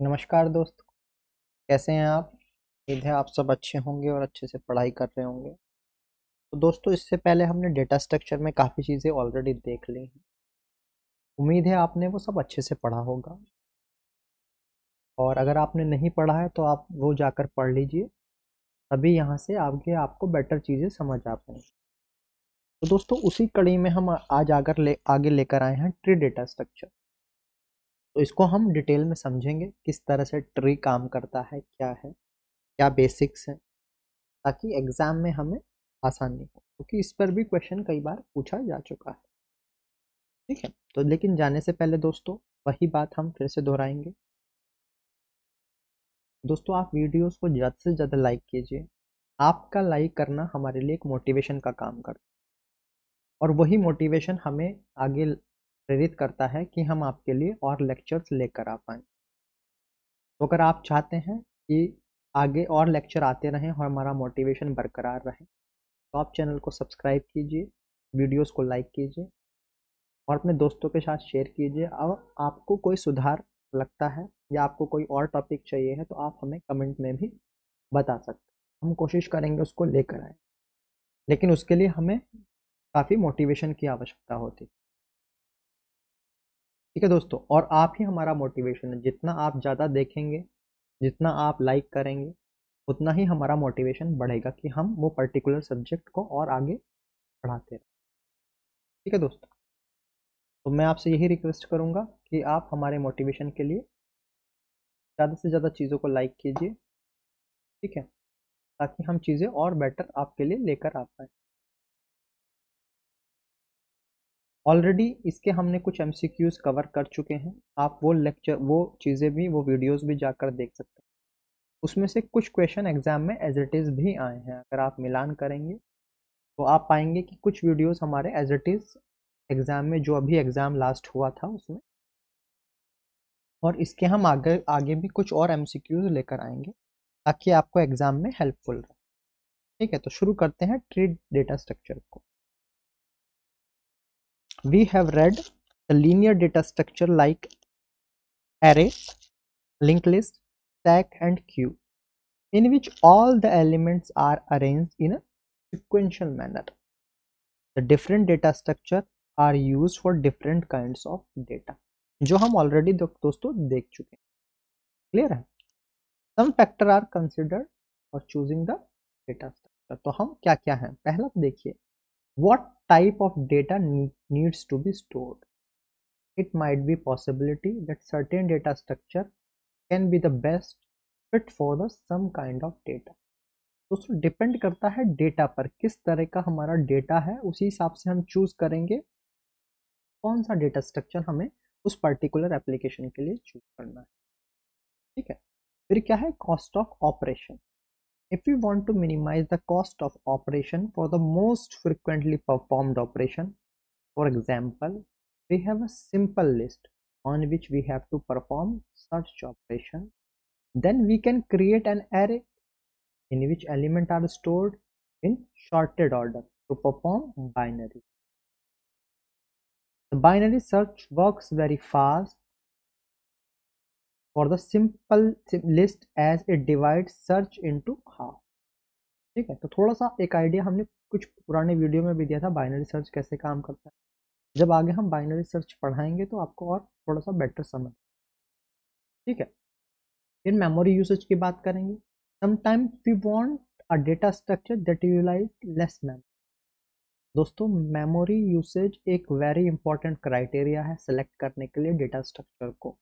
नमस्कार दोस्त। कैसे हैं आप? उम्मीद है आप सब अच्छे होंगे और अच्छे से पढ़ाई कर रहे होंगे। तो दोस्तों, इससे पहले हमने डेटा स्ट्रक्चर में काफ़ी चीज़ें ऑलरेडी देख ली हैं। उम्मीद है आपने वो सब अच्छे से पढ़ा होगा, और अगर आपने नहीं पढ़ा है तो आप वो जाकर पढ़ लीजिए, तभी यहाँ से आगे आपको बेटर चीज़ें समझ आ पाएंगी। तो दोस्तों, उसी कड़ी में हम आज आगे लेकर आए हैं ट्री डेटा स्ट्रक्चर। तो इसको हम डिटेल में समझेंगे, किस तरह से ट्री काम करता है, क्या है, क्या बेसिक्स हैं, ताकि एग्जाम में हमें आसानी हो, क्योंकि इस पर भी क्वेश्चन कई बार पूछा जा चुका है। ठीक है, तो लेकिन जाने से पहले दोस्तों, वही बात हम फिर से दोहराएंगे। दोस्तों, आप वीडियोस को ज़्यादा से ज़्यादा लाइक कीजिए। आपका लाइक करना हमारे लिए एक मोटिवेशन का काम करता है, और वही मोटिवेशन हमें आगे प्रेरित करता है कि हम आपके लिए और लेक्चर्स लेकर आ पाएँ। तो अगर आप चाहते हैं कि आगे और लेक्चर आते रहें और हमारा मोटिवेशन बरकरार रहे, तो आप चैनल को सब्सक्राइब कीजिए, वीडियोस को लाइक कीजिए और अपने दोस्तों के साथ शेयर कीजिए। और आपको कोई सुधार लगता है या आपको कोई और टॉपिक चाहिए है, तो आप हमें कमेंट में भी बता सकते हैं। हम कोशिश करेंगे उसको लेकर आए, लेकिन उसके लिए हमें काफ़ी मोटिवेशन की आवश्यकता होती है। ठीक है दोस्तों, और आप ही हमारा मोटिवेशन है। जितना आप ज़्यादा देखेंगे, जितना आप लाइक करेंगे, उतना ही हमारा मोटिवेशन बढ़ेगा कि हम वो पर्टिकुलर सब्जेक्ट को और आगे बढ़ाते रहें। ठीक है दोस्तों, तो मैं आपसे यही रिक्वेस्ट करूँगा कि आप हमारे मोटिवेशन के लिए ज़्यादा से ज़्यादा चीज़ों को लाइक कीजिए। ठीक है, ताकि हम चीज़ें और बेटर आपके लिए लेकर आ पाएँ। ऑलरेडी इसके हमने कुछ एमसीक्यूज़ कवर कर चुके हैं। आप वो चीज़ें भी, वो वीडियोज़ भी जाकर देख सकते हैं। उसमें से कुछ क्वेश्चन एग्ज़ाम में एज़ इट इज़ भी आए हैं। अगर आप मिलान करेंगे तो आप पाएंगे कि कुछ वीडियोज़ हमारे एज़ इट इज़ एग्ज़ाम में, जो अभी एग्ज़ाम लास्ट हुआ था उसमें, और इसके हम आगे आगे भी कुछ और एमसीक्यूज़ लेकर आएंगे, ताकि आपको एग्ज़ाम में हेल्पफुल रहे। ठीक है, तो शुरू करते हैं ट्री डेटा स्ट्रक्चर को। We have read the linear data structure like array, linked list, stack and queue, in which all the elements are arranged in a sequential manner. The different data structure are used for different kinds of data, जो हम already दोस्तों देख चुके हैं। Clear है? Some factor are considered for choosing the data structure. तो हम क्या क्या हैं? पहला देखिए, what type of data needs to be stored. It might be possibility that certain data structure can be the best fit for the some kind of data. दोस्तों, depend करता है डेटा पर, किस तरह का हमारा डेटा है, उसी हिसाब से हम चूज करेंगे कौन सा डेटा स्ट्रक्चर हमें उस पर्टिकुलर एप्लीकेशन के लिए चूज करना है। ठीक है, फिर क्या है, cost of operation. If we want to minimize the cost of operation for the most frequently performed operation, for example, we have a simple list on which we have to perform search operation. Then we can create an array in which elements are stored in sorted order to perform binary. The binary search works very fast for the simple list as it divides search into half. ठीक है, तो थोड़ा सा एक idea हमने कुछ पुराने video में भी दिया था, बाइनरी सर्च कैसे काम करता है। जब आगे हम बाइनरी सर्च पढ़ाएंगे तो आपको और थोड़ा सा बेटर समझ। ठीक है, फिर मेमोरी यूसेज की बात करेंगे। Sometimes we want a data structure that utilize less memory. दोस्तों, मेमोरी यूसेज एक वेरी इंपॉर्टेंट क्राइटेरिया है सेलेक्ट करने के लिए डेटा स्ट्रक्चर को,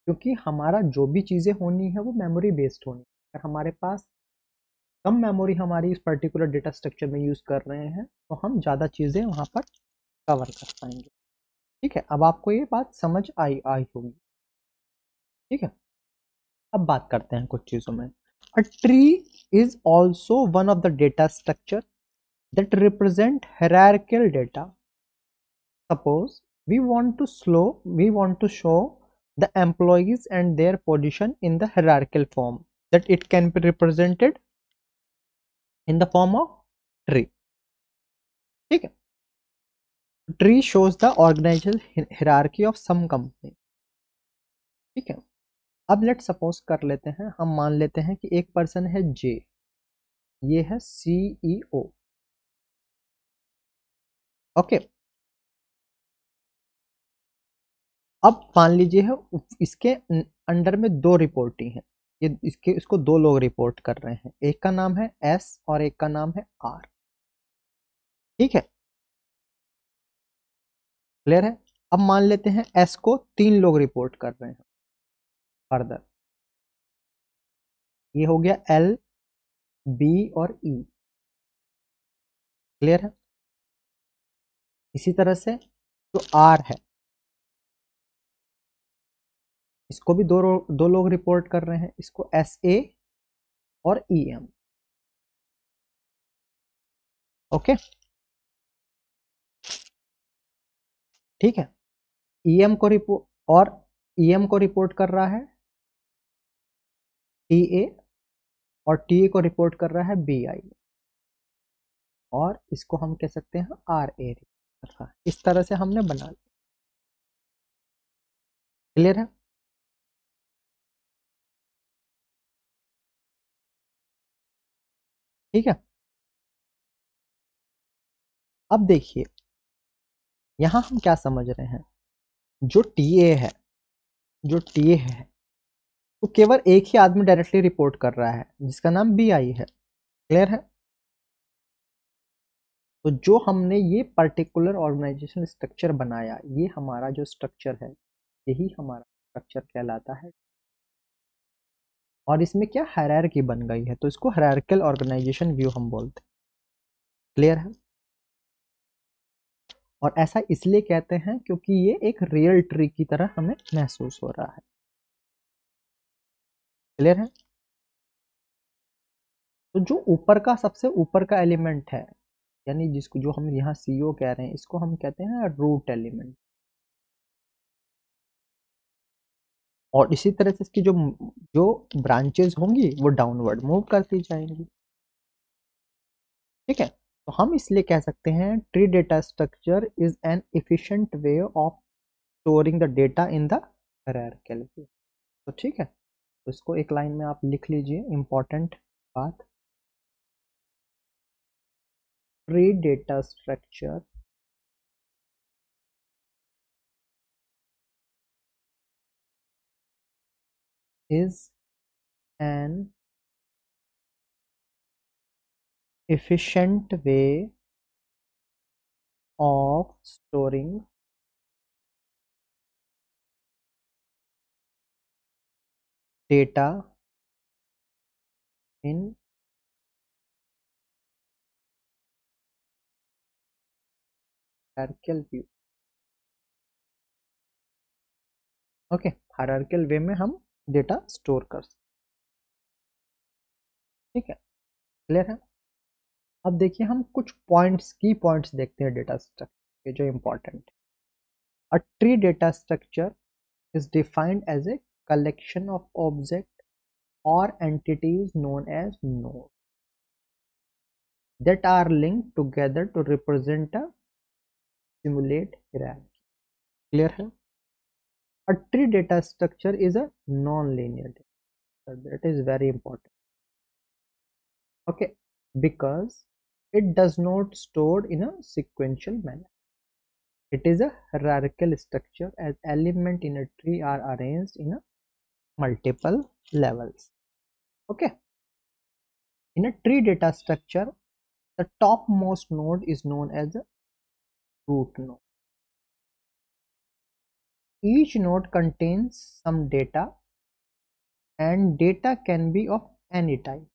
क्योंकि हमारा जो भी चीज़ें होनी है वो मेमोरी बेस्ड होनी है। अगर हमारे पास कम मेमोरी हमारी इस पर्टिकुलर डेटा स्ट्रक्चर में यूज़ कर रहे हैं, तो हम ज़्यादा चीज़ें वहाँ पर कवर कर पाएंगे। ठीक है, अब आपको ये बात समझ आई आई होगी। ठीक है, अब बात करते हैं कुछ चीज़ों में। A tree is also one of the data structure that represent hierarchical data. Suppose we want to show the employees and their position in the hierarchical form, that it can be represented in the form of tree. ठीक है, tree shows the organizational hierarchy of some company. ठीक है, अब let suppose कर लेते हैं, हम मान लेते हैं कि एक पर्सन है जे, ये है सीईओ। ओके, अब मान लीजिए है इसके अंडर में दो रिपोर्टिंग है, ये इसको दो लोग रिपोर्ट कर रहे हैं, एक का नाम है एस और एक का नाम है आर। ठीक है, क्लियर है। अब मान लेते हैं एस को तीन लोग रिपोर्ट कर रहे हैं फर्दर, ये हो गया एल, बी और ई। क्लियर है। इसी तरह से जो आर है, इसको भी दो लोग रिपोर्ट कर रहे हैं, इसको एस ए और ई एम। ओके, ठीक है। ईएम को रिपोर्ट, और ईएम को रिपोर्ट कर रहा है टी ए, और टी ए को रिपोर्ट कर रहा है बी आई, और इसको हम कह सकते हैं आर ए। इस तरह से हमने बना लिया। क्लियर है। ठीक है, अब देखिए यहां हम क्या समझ रहे हैं, जो टीए है, जो टीए है तो केवल एक ही आदमी डायरेक्टली रिपोर्ट कर रहा है जिसका नाम बी आई है। क्लियर है। तो जो हमने ये पर्टिकुलर ऑर्गेनाइजेशन स्ट्रक्चर बनाया, ये हमारा जो स्ट्रक्चर है, यही हमारा स्ट्रक्चर कहलाता है। और इसमें क्या हायरार्की बन गई है, तो इसको हायरार्किकल ऑर्गेनाइजेशन व्यू हम बोलते हैं। क्लियर है। और ऐसा इसलिए कहते हैं क्योंकि ये एक रियल ट्री की तरह हमें महसूस हो रहा है। क्लियर है। तो जो ऊपर का, सबसे ऊपर का एलिमेंट है, यानी जिसको जो हम यहाँ सीईओ कह रहे हैं, इसको हम कहते हैं रूट एलिमेंट। और इसी तरह से इसकी जो जो ब्रांचेस होंगी वो डाउनवर्ड मूव करती जाएंगी। ठीक है। तो हम इसलिए कह सकते हैं tree data structure is an efficient way of storing the data in the hierarchical view. तो ठीक है, तो इसको एक लाइन में आप लिख लीजिए, इंपॉर्टेंट बात। Tree data structure is an efficient way of storing data in hierarchical view। Okay, hierarchical way में हम डेटा स्टोर कर सकते। ठीक है, क्लियर है। अब देखिए हम कुछ पॉइंट्स, की पॉइंट्स देखते हैं डेटा स्ट्रक्चर के जो important. A tree data structure is defined as a collection of objects or entities known as nodes that are linked together to represent a simulate hierarchy। Clear है। A tree data structure is a non-linear data structure. That is very important. Okay, because it does not store in a sequential manner. It is a hierarchical structure as elements in a tree are arranged in a multiple levels. Okay, in a tree data structure, the topmost node is known as a root node. Each node contains some data, and data can be of any type.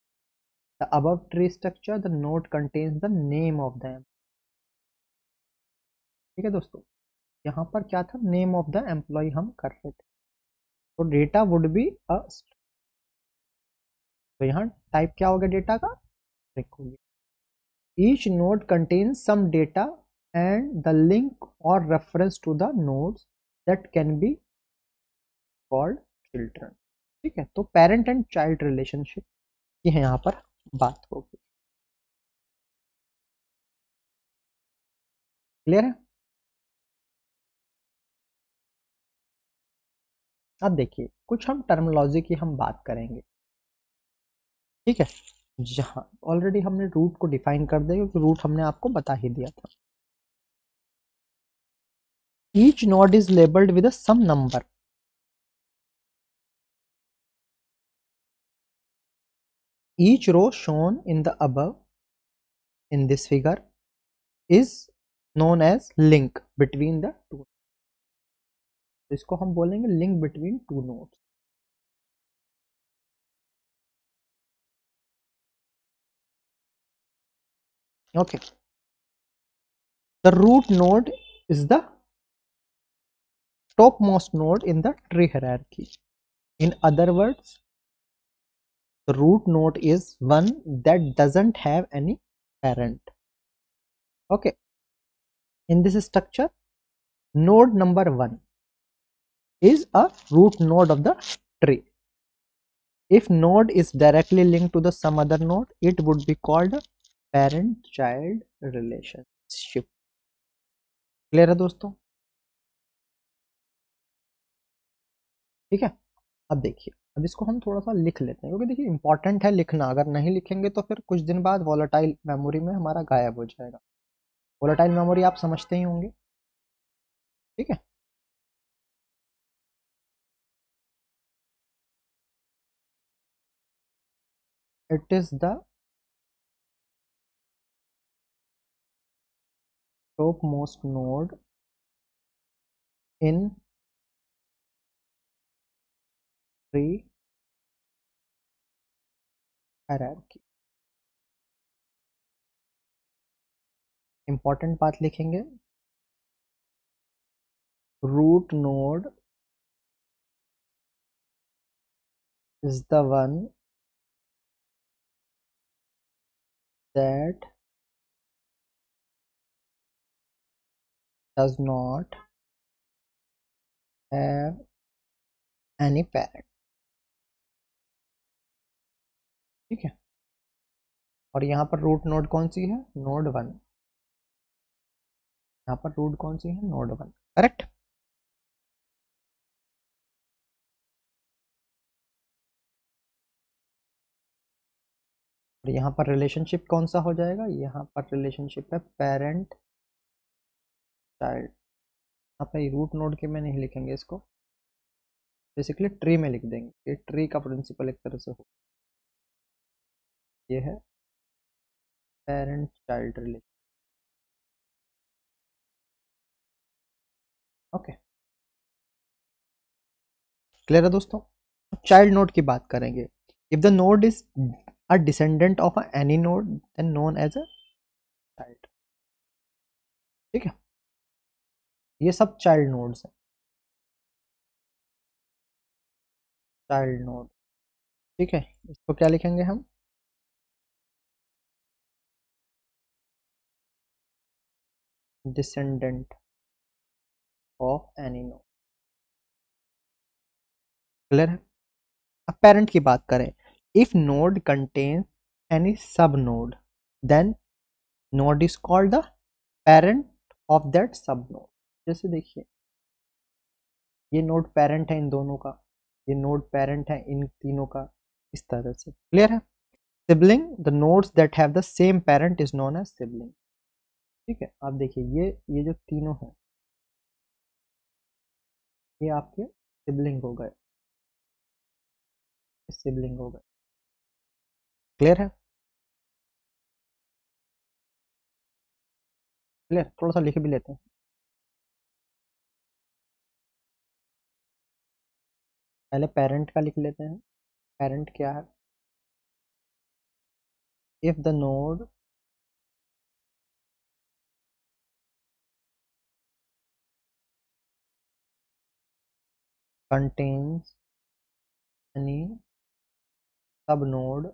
The above tree structure, the node contains the name of the employee। ठीक है दोस्तों, यहाँ पर क्या था, name of the employ हम कर रहे थे, तो डेटा वुड बी अ, तो यहाँ टाइप क्या हो गया डेटा का, स्ट्रिंग हो गया। Each node contains some data and the link और reference to the nodes that can be called children. ठीक है, तो पेरेंट एंड चाइल्ड रिलेशनशिप की है यहाँ पर बात होगी। क्लियर है। अब देखिए कुछ हम टर्मिनोलॉजी की हम बात करेंगे, ठीक है। जहाँ ऑलरेडी हमने रूट को डिफाइन कर दिया क्योंकि रूट हमने आपको बता ही दिया था। Each node is labelled with some number. Each row shown in the above in this figure is known as link between the two। तो इसको हम बोलेंगे link between two nodes. Okay, the root node is the topmost node in the tree hierarchy. In other words, the root node is one that doesn't have any parent. Okay, in this structure, node number one is a root node of the tree. If node is directly linked to the some other node, it would be called a parent child relationship। Clear है दोस्तों? ठीक है। अब देखिए, अब इसको हम थोड़ा सा लिख लेते हैं क्योंकि देखिए इंपॉर्टेंट है लिखना। अगर नहीं लिखेंगे तो फिर कुछ दिन बाद वॉलेटाइल मेमोरी में हमारा गायब हो जाएगा। वॉलेटाइल मेमोरी आप समझते ही होंगे, ठीक है। It is the top most node in tree hierarchy. Important बात लिखेंगे, root node is the one that does not have any parent। ठीक है। और यहाँ पर रूट नोड कौन सी है? Node one. यहाँ पर रूट कौन सी है? Node one. करेक्ट। और यहाँ पर रिलेशनशिप कौन सा हो जाएगा? यहाँ पर रिलेशनशिप है पेरेंट चाइल्ड। यहाँ पर रूट नोड के में नहीं लिखेंगे इसको, बेसिकली ट्री में लिख देंगे। ये ट्री का प्रिंसिपल एक तरह से हो, ये है parent child relation. Okay, clear है दोस्तों? चाइल्ड नोड की बात करेंगे। If the node is a descendant of any node then known as a child. ठीक है, ये सब चाइल्ड नोड्स हैं। चाइल्ड नोड, ठीक है। इसको क्या लिखेंगे हम? Descendant of any node. Clear है? अब पेरेंट की बात करें, if node contains any sub node then node is called the parent of that सब नोड। जैसे देखिए, ये नोड पेरेंट है इन दोनों का, ये नोड पेरेंट है इन तीनों का, इस तरह से। क्लियर है? Sibling, the nodes that have the same parent is known as sibling. ठीक है। आप देखिए, ये जो तीनों हैं ये आपके सिबलिंग हो गए, सिबलिंग हो गए। क्लियर है? क्लियर? थोड़ा सा लिख भी लेते हैं, पहले पेरेंट का लिख लेते हैं। पेरेंट क्या है? If the node contains any subnode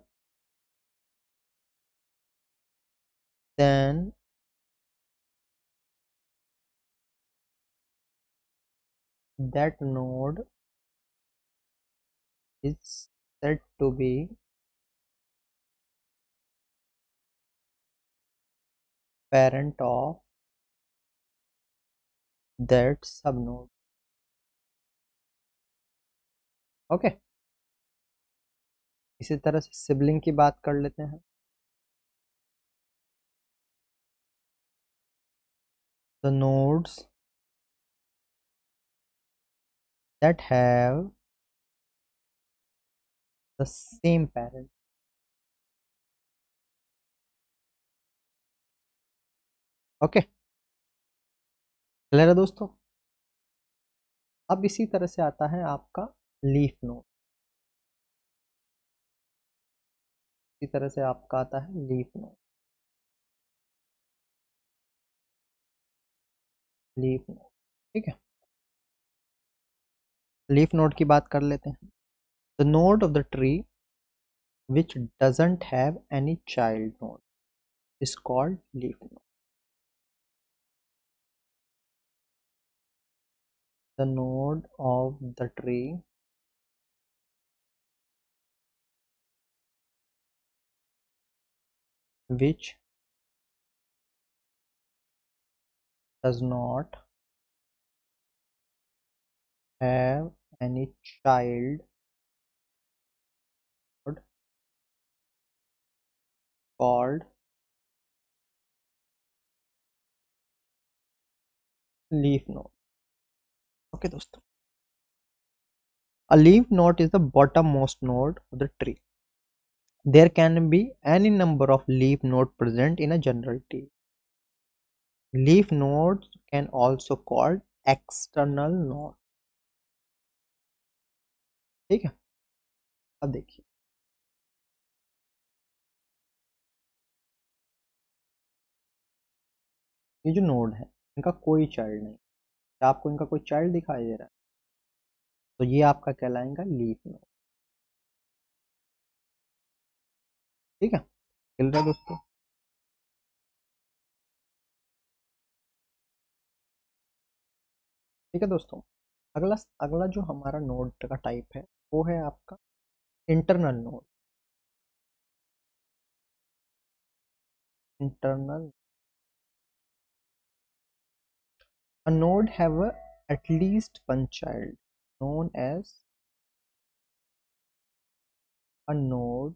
then that node is said to be parent of that subnode। Okay, इसी तरह से सिबलिंग की बात कर लेते हैं। The nodes that have the same parent. Okay, clear है दोस्तों। अब इसी तरह से आता है आपका लीफ नोड। इसी तरह से आपका आता है लीफ नोड। लीफ नोड, ठीक है। लीफ नोड की बात कर लेते हैं। The node of the tree which doesn't have any child node is called leaf node. The node of the tree which does not have any child node called leaf node. Okay दोस्तों, a leaf node is the bottommost node of the tree. There can be any number of leaf nodes present in a general tree. Leaf nodes can also called external node. ठीक है, अब देखिए, ये जो node है इनका कोई child नहीं। क्या आपको इनका कोई चाइल्ड दिखाई दे रहा है? तो ये आपका कहलाएगा लीफ नोड। ठीक है, क्लियर है दोस्तों। ठीक है दोस्तों, अगला अगला जो हमारा नोड का टाइप है वो है आपका internal node. Internal, a node have at least one child known as a node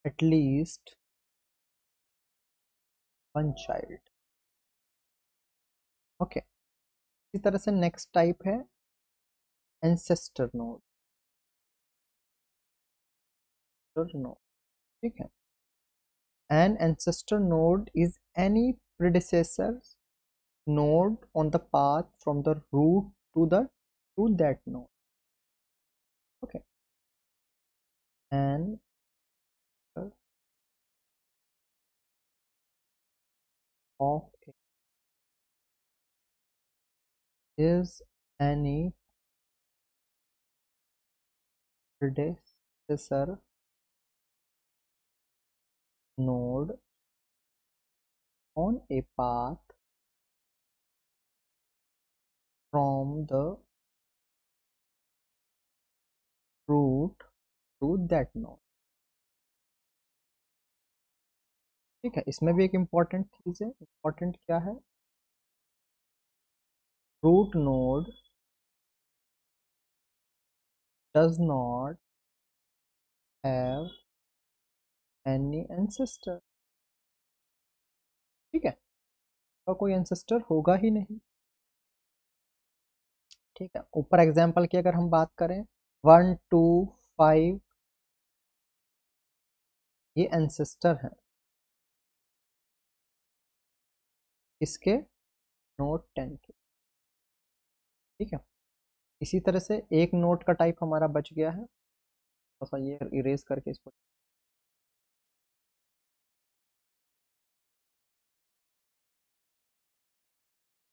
at least one child। Okay, इसी तरह से नेक्स्ट टाइप है एंसेस्टर नोड। नोड, ठीक है। An ancestor node is any predecessor node on the path from the root to that node। Okay, and of is any predecessor node on a path from the root to that node। ठीक है, इसमें भी एक important चीज है। Important क्या है? Root node does not have any ancestor। ठीक है, तो कोई एंसेस्टर होगा ही नहीं। ठीक है, ऊपर एग्जाम्पल की अगर हम बात करें 1 2 5, ये एंसेस्टर हैं इसके नोट 10 के। ठीक है, इसी तरह से एक नोट का टाइप हमारा बच गया है, थोड़ा सा ये इरेज करके इसको।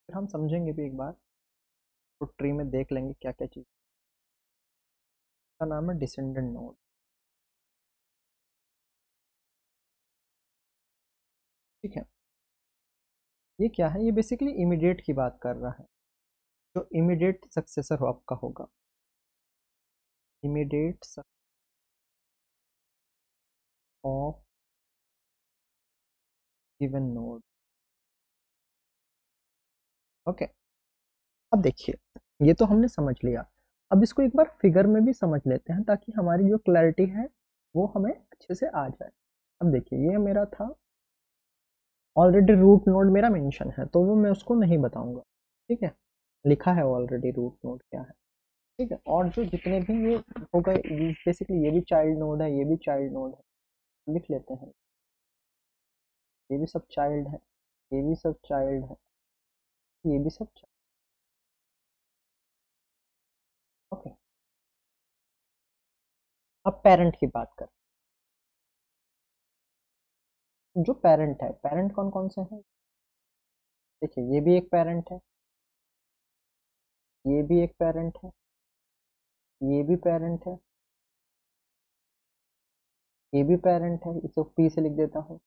फिर हम समझेंगे भी एक बार, तो ट्री में देख लेंगे क्या क्या चीज का नाम है डिसेंडेंट नोड। ठीक है, ये क्या है? ये बेसिकली इमीडिएट की बात कर रहा है, जो इमीडिएट सक्सेसर आपका होगा। Immediate of given node. Okay, अब देखिए ये तो हमने समझ लिया। अब इसको एक बार फिगर में भी समझ लेते हैं ताकि हमारी जो क्लैरिटी है वो हमें अच्छे से आ जाए। अब देखिए ये मेरा था, ऑलरेडी रूट नोड मेरा मेंशन है तो वो मैं उसको नहीं बताऊंगा, ठीक है, लिखा है ऑलरेडी रूट नोड क्या है, ठीक है। और जो जितने भी ये हो गए, बेसिकली ये भी चाइल्ड नोड है, ये भी चाइल्ड नोड है, लिख लेते हैं। ये भी सब चाइल्ड है, ये भी सब चाइल्ड है, ये भी सब चाइल्ड। ओके, अब पेरेंट की बात करें। जो पेरेंट है, पेरेंट कौन कौन से हैं? देखिए ये भी एक पेरेंट है, ये भी एक पेरेंट है, ये भी पेरेंट है, ये भी पेरेंट है, इसे पी से लिख देता हूँ,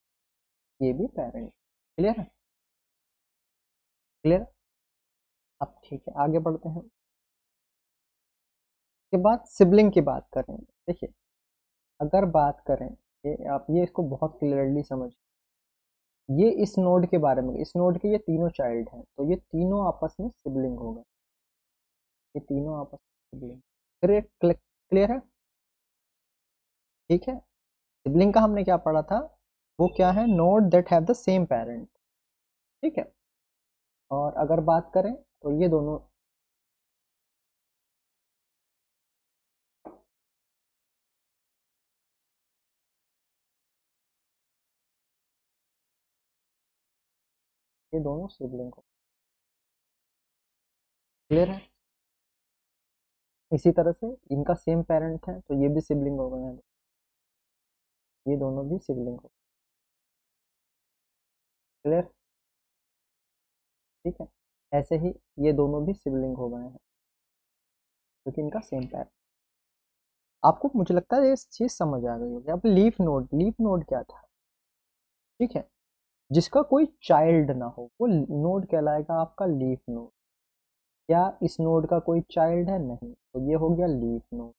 ये भी पेरेंट। क्लियर है? क्लियर। अब ठीक है आगे बढ़ते हैं। के बाद सिबलिंग की बात करें। देखिए अगर बात करें, ये आप ये इसको बहुत क्लियरली समझ, ये इस नोड के बारे में, इस नोड के ये तीनों चाइल्ड हैं तो ये तीनों आपस में सिबलिंग होगा, ये तीनों आपस में सिबलिंग। क्लियर है? ठीक है। सिबलिंग का हमने क्या पढ़ा था, वो क्या है, node that have the same parent, ठीक है। और अगर बात करें तो ये दोनों, ये दोनों सिबलिंग हो। क्लियर है? इसी तरह से इनका सेम पेरेंट है तो ये भी सिबलिंग हो गए हैं, ये दोनों भी सिबलिंग हो। क्लियर? ठीक है। ऐसे ही ये दोनों भी सिबलिंग हो गए हैं क्योंकि इनका सेम पेरेंट। आपको मुझे लगता है ये चीज समझ आ गई होगी। अब लीफ नोड, लीफ नोड क्या था, ठीक है, जिसका कोई चाइल्ड ना हो वो नोड कहलाएगा आपका लीफ नोड। क्या इस नोड का कोई चाइल्ड है? नहीं, तो ये हो गया लीफ नोड।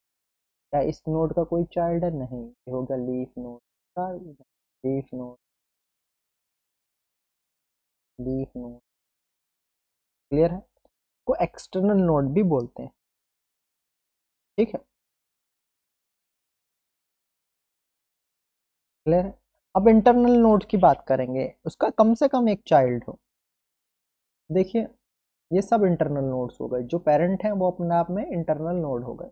क्या इस नोड का कोई चाइल्ड है? नहीं, ये हो गया लीफ नोड का, leaf node, leaf node. Clear है? को एक्सटर्नल नोड भी बोलते हैं, ठीक है। क्लियर है? अब इंटरनल नोड की बात करेंगे, उसका कम से कम एक चाइल्ड हो। देखिए ये सब इंटरनल नोड्स हो गए, जो पेरेंट हैं वो अपने आप में इंटरनल नोड हो गए,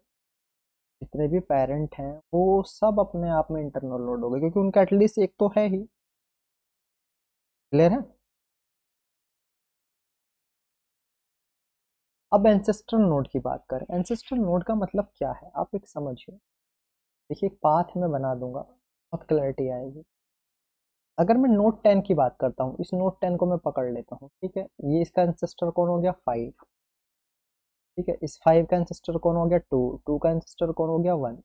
जितने भी पेरेंट हैं वो सब अपने आप में इंटरनल नोड हो गए क्योंकि उनका एटलीस्ट एक तो है ही। क्लियर है? अब एंसेस्ट्रल नोड की बात करें। एंसेस्ट्रल नोड का मतलब क्या है आप एक समझिए। देखिए एक पाथ में बना दूंगा, बहुत क्लैरिटी आएगी। अगर मैं नोड 10 की बात करता हूँ, इस नोड 10 को मैं पकड़ लेता हूँ, ठीक है, ये इसका एंसेस्टर कौन हो गया, 5, ठीक है। इस 5 का एंसेस्टर कौन हो गया, 2, 2 का एंसेस्टर कौन हो गया, 1।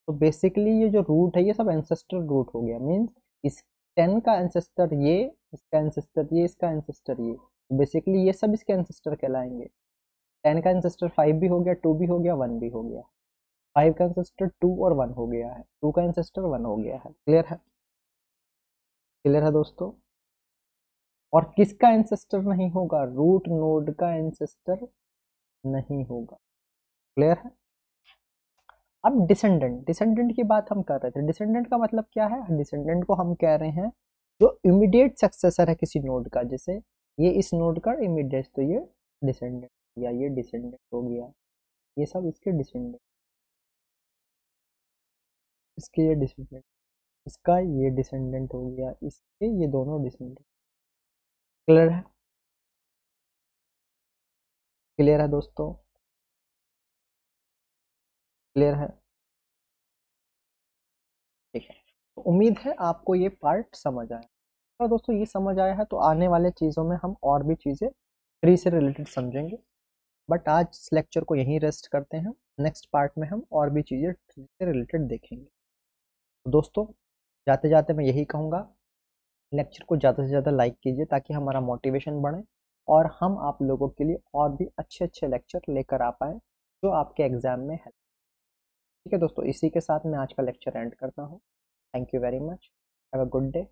तो बेसिकली ये जो रूट है ये सब एंसेस्टर रूट हो गया, मीन्स इस 10 का एंसेस्टर ये, इसका एंसेस्टर ये, इसका एंसेस्टर ये, बेसिकली ये सब इसके एंसेस्टर कहलाएंगे। 10 का एंसेस्टर 5 भी हो गया, 2 भी हो गया, 1 भी हो गया। 5 का एंसेस्टर 2 और 1 हो गया है, 2 का एंसेस्टर 1 हो गया है। क्लियर है? क्लियर है दोस्तों? और किसका एंसेस्टर नहीं होगा, रूट नोड का एंसेस्टर नहीं होगा। क्लियर है? अब डिसेंडेंट, डिसेंडेंट की बात हम कर रहे थे। डिसेंडेंट का मतलब क्या है, डिसेंडेंट को हम कह रहे हैं जो इमीडिएट सक्सेसर है किसी नोड का, जैसे ये इस नोड का इमीडिएट, तो ये डिसेंडेंट या ये डिसेंडेंट हो गया, ये सब इसके डिसेंडेंट, इसके ये डिसेंडेंट, इसका ये डिसेंडेंट हो गया, इसके ये दोनों डिसेंडेंट। क्लियर है? क्लियर है दोस्तों? क्लियर है? ठीक है, तो उम्मीद है आपको ये पार्ट समझ आया। तो दोस्तों ये समझ आया है तो आने वाले चीज़ों में हम और भी चीज़ें ट्री से रिलेटेड समझेंगे। बट आज इस लेक्चर को यहीं रेस्ट करते हैं, नेक्स्ट पार्ट में हम और भी चीज़ें ट्री से रिलेटेड देखेंगे। तो दोस्तों जाते जाते मैं यही कहूँगा, लेक्चर को ज़्यादा से ज़्यादा लाइक कीजिए ताकि हमारा मोटिवेशन बढ़े और हम आप लोगों के लिए और भी अच्छे अच्छे लेक्चर लेकर आ पाएँ जो आपके एग्ज़ाम में हेल्प। ठीक है दोस्तों, इसी के साथ मैं आज का लेक्चर एंड करता हूँ। Thank you very much, have a good day.